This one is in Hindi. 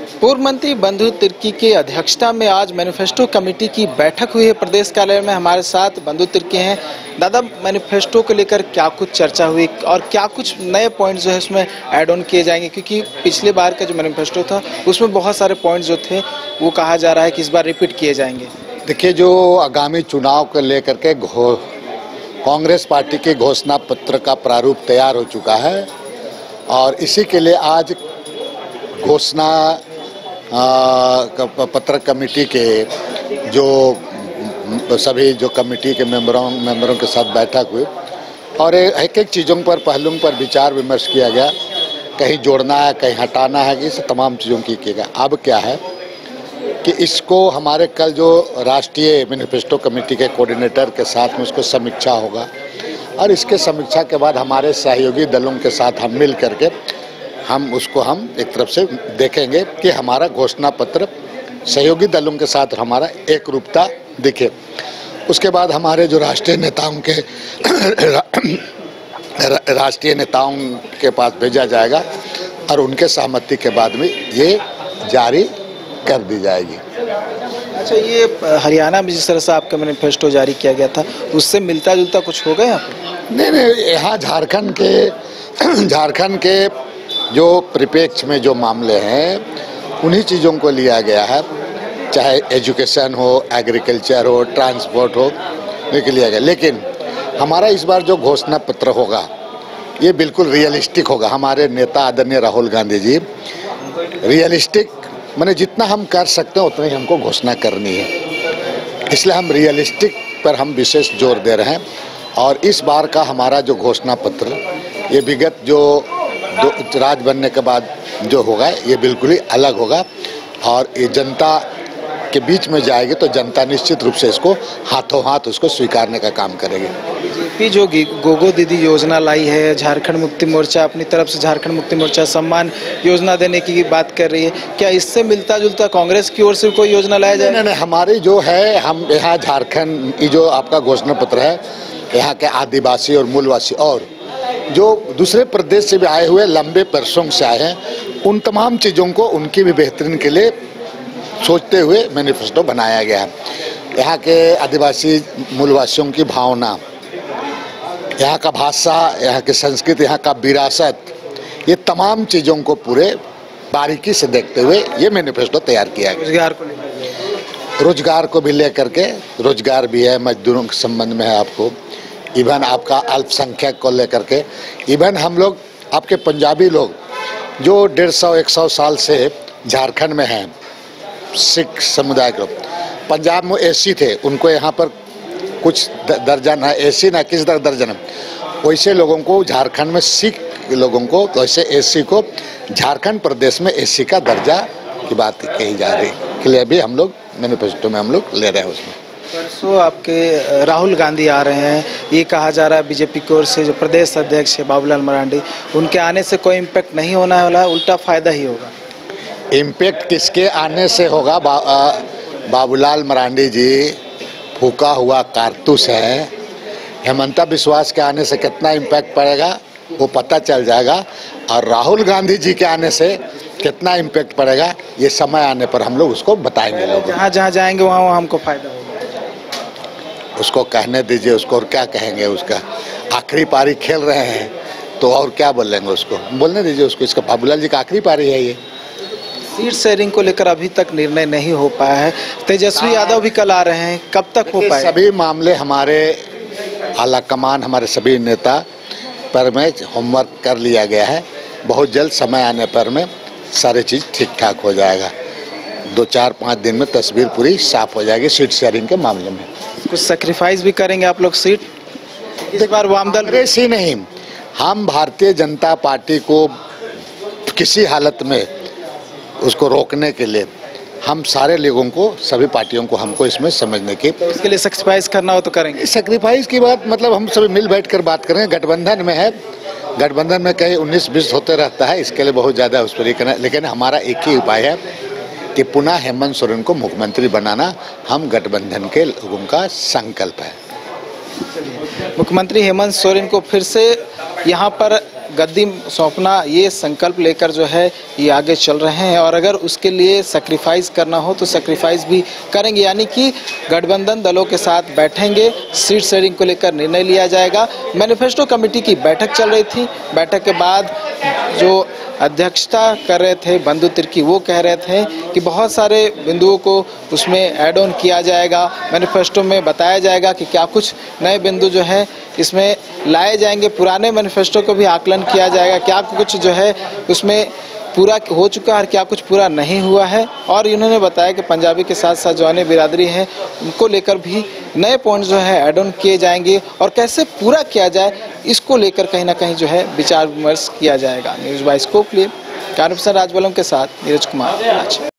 पूर्व मंत्री बंधु तिर्की की अध्यक्षता में आज मैनिफेस्टो कमेटी की बैठक हुई है प्रदेश कार्यालय में। हमारे साथ बंधु तिर्की हैं। दादा, मैनिफेस्टो को लेकर क्या कुछ चर्चा हुई और क्या कुछ नए पॉइंट जो है उसमें ऐड ऑन किए जाएंगे, क्योंकि पिछले बार का जो मैनिफेस्टो था उसमें बहुत सारे पॉइंट जो थे वो कहा जा रहा है कि इस बार रिपीट किए जाएंगे। देखिए, जो आगामी चुनाव को लेकर के कांग्रेस पार्टी के घोषणा पत्र का प्रारूप तैयार हो चुका है और इसी के लिए आज घोषणा पत्र कमेटी के जो सभी जो कमेटी के मेंबरों के साथ बैठक हुई और एक एक चीज़ों पर पहलुओं पर विचार विमर्श किया गया। कहीं जोड़ना है, कहीं हटाना है, इस तमाम चीज़ों की किया गया। अब क्या है कि इसको हमारे कल जो राष्ट्रीय मैनिफेस्टो कमेटी के कोऑर्डिनेटर के साथ में उसको समीक्षा होगा और इसके समीक्षा के बाद हमारे सहयोगी दलों के साथ हम मिल करके हम एक तरफ से देखेंगे कि हमारा घोषणा पत्र सहयोगी दलों के साथ हमारा एक रूपता दिखे। उसके बाद हमारे जो राष्ट्रीय नेताओं के पास भेजा जाएगा और उनके सहमति के बाद में ये जारी कर दी जाएगी। अच्छा, ये हरियाणा में जिस तरह से आपका मैनिफेस्टो जारी किया गया था उससे मिलता जुलता कुछ होगा यहाँ पे? नहीं, यहाँ झारखंड के जो परिप्रेक्ष में जो मामले हैं उन्हीं चीज़ों को लिया गया है, चाहे एजुकेशन हो, एग्रीकल्चर हो, ट्रांसपोर्ट हो, लेके लिया गया। लेकिन हमारा इस बार जो घोषणा पत्र होगा ये बिल्कुल रियलिस्टिक होगा। हमारे नेता आदरणीय राहुल गांधी जी रियलिस्टिक माने जितना हम कर सकते हैं उतना ही हमको घोषणा करनी है, इसलिए हम रियलिस्टिक पर हम विशेष जोर दे रहे हैं। और इस बार का हमारा जो घोषणा पत्र ये विगत जो राज बनने के बाद जो होगा ये बिल्कुल ही अलग होगा और ये जनता के बीच में जाएगी तो जनता निश्चित रूप से इसको हाथों हाथ उसको स्वीकारने का काम करेगी। बीजेपी जो गोगो दीदी योजना लाई है, झारखंड मुक्ति मोर्चा अपनी तरफ से झारखंड मुक्ति मोर्चा सम्मान योजना देने की बात कर रही है, क्या इससे मिलता जुलता कांग्रेस की ओर से कोई योजना लाया जाए? नहीं, हमारी जो है, हम यहाँ झारखंड की जो आपका घोषणा पत्र है यहाँ के आदिवासी और मूलवासी और जो दूसरे प्रदेश से भी आए हुए लंबे वर्षों से आए हैं उन तमाम चीज़ों को उनकी भी बेहतरीन के लिए सोचते हुए मैनिफेस्टो बनाया गया है। यहाँ के आदिवासी मूलवासियों की भावना, यहाँ का भाषा, यहाँ की संस्कृति, यहाँ का विरासत, ये तमाम चीज़ों को पूरे बारीकी से देखते हुए ये मैनिफेस्टो तैयार किया गया। रोजगार को भी लेकर के, रोजगार भी है, मजदूरों के संबंध में है, आपको इवन आपका अल्पसंख्यक को लेकर के, इवन हम लोग आपके पंजाबी लोग जो 150-100 साल से झारखंड में हैं, सिख समुदाय के लोग पंजाब में एसी थे, उनको यहाँ पर कुछ दर्जन है एसी, ना किस दर्जन है, वैसे लोगों को झारखंड में सिख लोगों को वैसे एसी को झारखंड प्रदेश में एसी का दर्जा की बात कही जा रही है, के लिए भी हम लोग मैनिफेस्टो में हम लोग ले रहे हैं। उसमें परसों आपके राहुल गांधी आ रहे हैं, ये कहा जा रहा है बीजेपी की ओर से जो प्रदेश अध्यक्ष है बाबूलाल मरांडी, उनके आने से कोई इम्पैक्ट नहीं होना वाला, उल्टा फायदा ही होगा। इम्पैक्ट किसके आने से होगा? बाबूलाल मरांडी जी फूका हुआ कारतूस है। हेमंता बिस्वास के आने से कितना इम्पैक्ट पड़ेगा वो पता चल जाएगा और राहुल गांधी जी के आने से कितना इम्पैक्ट पड़ेगा ये समय आने पर हम लोग उसको बताएंगे। लोग जहाँ जाएंगे वहाँ हमको फायदा होगा। उसको कहने दीजिए, उसको और क्या कहेंगे, उसका आखिरी पारी खेल रहे हैं तो और क्या बोलेंगे, उसको बोलने दीजिए उसको। इसका बाबूलाल जी का आखिरी पारी है। ये सीट शेयरिंग को लेकर अभी तक निर्णय नहीं हो पाया है। तेजस्वी यादव भी कल आ रहे हैं, कब तक हो पाए? सभी मामले हमारे आला कमान, हमारे सभी नेता पर में होमवर्क कर लिया गया है। बहुत जल्द समय आने पर में सारी चीज़ ठीक ठाक हो जाएगा। 2-4-5 दिन में तस्वीर पूरी साफ हो जाएगी सीट शेयरिंग के मामले में। कुछ सेक्रीफाइस भी करेंगे आप लोग सीट इस बार? वामदल कांग्रेस ही नहीं, हम भारतीय जनता पार्टी को किसी हालत में उसको रोकने के लिए हम सारे लोगों को, सभी पार्टियों को हमको इसमें समझने की, तो उसके लिए सेक्रीफाइस करना हो तो करेंगे। सेक्रीफाइस की बात मतलब हम सभी मिल बैठ कर बात करेंगे। गठबंधन में है, गठबंधन में कहीं 19-20 होते रहता है, इसके लिए बहुत ज़्यादा उस पर करना, लेकिन हमारा एक ही उपाय है कि पुनः हेमंत सोरेन को मुख्यमंत्री बनाना हम गठबंधन के लोगों का संकल्प है। मुख्यमंत्री हेमंत सोरेन को फिर से यहाँ पर गद्दी सौंपना, ये संकल्प लेकर जो है ये आगे चल रहे हैं और अगर उसके लिए सैक्रिफाइस करना हो तो सैक्रिफाइस भी करेंगे, यानी कि गठबंधन दलों के साथ बैठेंगे, सीट शेयरिंग को लेकर निर्णय लिया जाएगा। मैनिफेस्टो कमेटी की बैठक चल रही थी, बैठक के बाद जो अध्यक्षता कर रहे थे बंधु तिर्की, वो कह रहे थे कि बहुत सारे बिंदुओं को उसमें ऐड ऑन किया जाएगा, मैनिफेस्टो में बताया जाएगा कि क्या कुछ नए बिंदु जो है इसमें लाए जाएंगे, पुराने मैनिफेस्टो को भी आकलन किया जाएगा, क्या कुछ जो है उसमें पूरा हो चुका है और क्या कुछ पूरा नहीं हुआ है। और इन्होंने बताया कि पंजाबी के साथ साथ जो अन्य बिरादरी है उनको लेकर भी नए पॉइंट जो है ऐड ऑन किए जाएंगे और कैसे पूरा किया जाए इसको लेकर कहीं ना कहीं जो है विचार विमर्श किया जाएगा। न्यूज़ बाय स्कोप के लिए कैमरा पर्सन राजबलम के साथ नीरज कुमार।